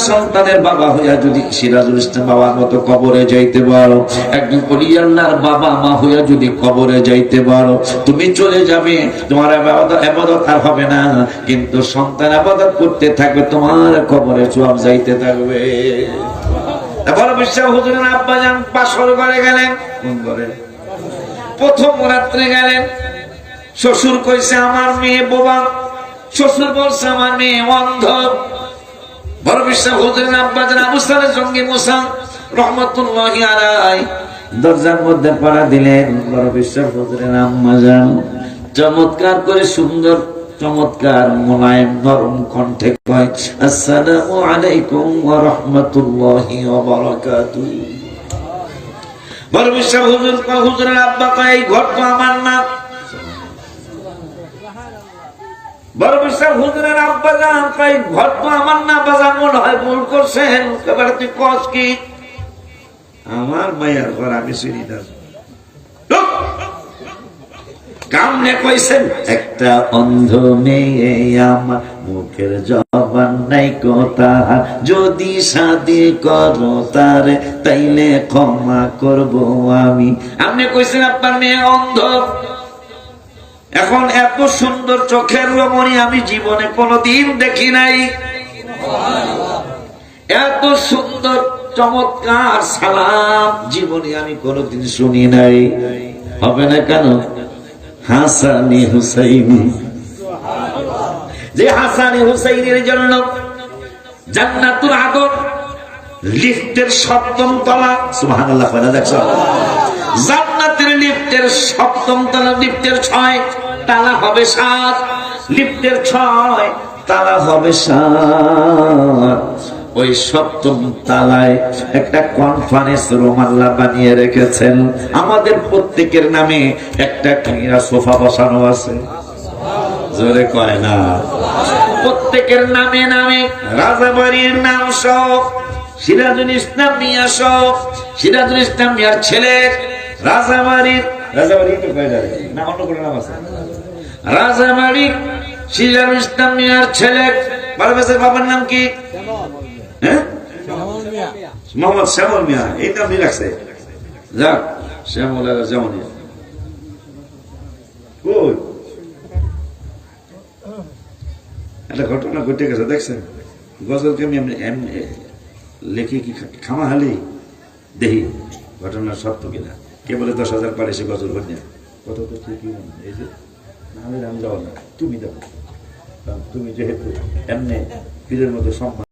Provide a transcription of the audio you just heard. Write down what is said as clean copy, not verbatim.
সন্তানের বাবা হইয়া যদি সিরাজুল ইসলাম বাবার মতো কবরে যাইতে পারো, একজন ওলি আল্লাহর বাবা মা হইয়া যদি কবরে যাইতে পারো, তুমি চলে যাবে, তোমার ইবাদত আর হবে না, কিন্তু সন্তান ইবাদত করতে থাকবে, তোমার কবরে সওয়াব যাইতে থাকবে। বড় বিশ্বাস হুজুরের আব্বা যান বাসর ঘরে গেলেন, কোন ঘরে? প্রথম রাত্রে গেলেন। শ্বশুর কইছে আমার মেয়ে বোবা, শ্বশুর বলছে আমার মেয়ে অন্ধ। বড় বিশ্বাস হুজুরের আব্বা যান আবু সালেহ জঙ্গি মুসা রহমাতুল্লাহি আলাইহি দরজার মধ্যে পাড়া দিলেন। বড় বিশ্বাস হুজুরের আম্মা যান চমৎকার করে সুন্দর চমৎকার মোলায়েম নরম কণ্ঠে কয়, আসসালামু আলাইকুম ওয়া রাহমাতুল্লাহি ওয়া বারাকাতুহু। বড় বিশ্বাস হুজুরের আব্বা কয়, এই ঘর তো আমার না। বড় বিশ্বাস হুজুরের আব্বা যান কয়, ঘর তো আমার না, বাজার মনে হয় ভুল করছেন। এবার তুই কস কি? আমার মায়ের ঘর আমি চিনি না। কামনে কইছেন, একটা অন্ধ মেয়ে আমার, মুখের জবান নাই কথা, যদি শাদি করো তারে তাইলে ক্ষমা করব আমি। আপনি কইছেন আপনার মেয়ে অন্ধ। এখন এত সুন্দর চোখের রমণী আমি জীবনে কোনদিন দেখি নাই, এত সুন্দর চমৎকার সালাম জীবনে আমি কোনদিন শুনি নাই। হবে না কেন? হাসানি হুসাইনি, যে হাসানি হুসাইনের জন্য জান্নাতুল আদন লিফটের 7ম তলা, সুবহানাল্লাহ বলা দেখছো, জান্নাতের লিফটের 7ম তলা, লিফটের 6 তালা হবে 7, লিফটের 6 তালা হবে 7। ওই 7ম তালায় একটা কনফারেন্স রুম আল্লাহ বানিয়ে রেখেছেন, আমাদের প্রত্যেকের নামে একটা ক্রীড়া সোফা বসানো আছে। জোরে কয় না? প্রত্যেকের নামে নামে রাজাবাড়ির নাম সহ, সিরাজুল ইসলাম মিয়া সহ, সিরাজুল ইসলাম মিয়ার ছেলে রাজাবাড়ির, রাজাবাড়ি তো কয় যায় না, অন্য কোনো নাম আছে? রাজাবাড়ি সিরাজুল ইসলাম মিয়ার ছেলে বাবার বাবার নাম কি? হ্যাঁ, মোহাম্মদ শ্যামল মিয়া, এই নাম নিয়ে রাখছে। যাক, শ্যামল যেমন একটা ঘটনা ঘটে গেছে দেখছেন, গজলকে আমি লেখি কি খামাহালি দেখি ঘটনা সত্য কিনা। কে বলে 10,000 পারে সে গজল বন্যা, কত তো ঠিকই এই যে আমি যাও না, তুমি দেখো, তুমি যেহেতু এমনি পীরের মতো সম্মান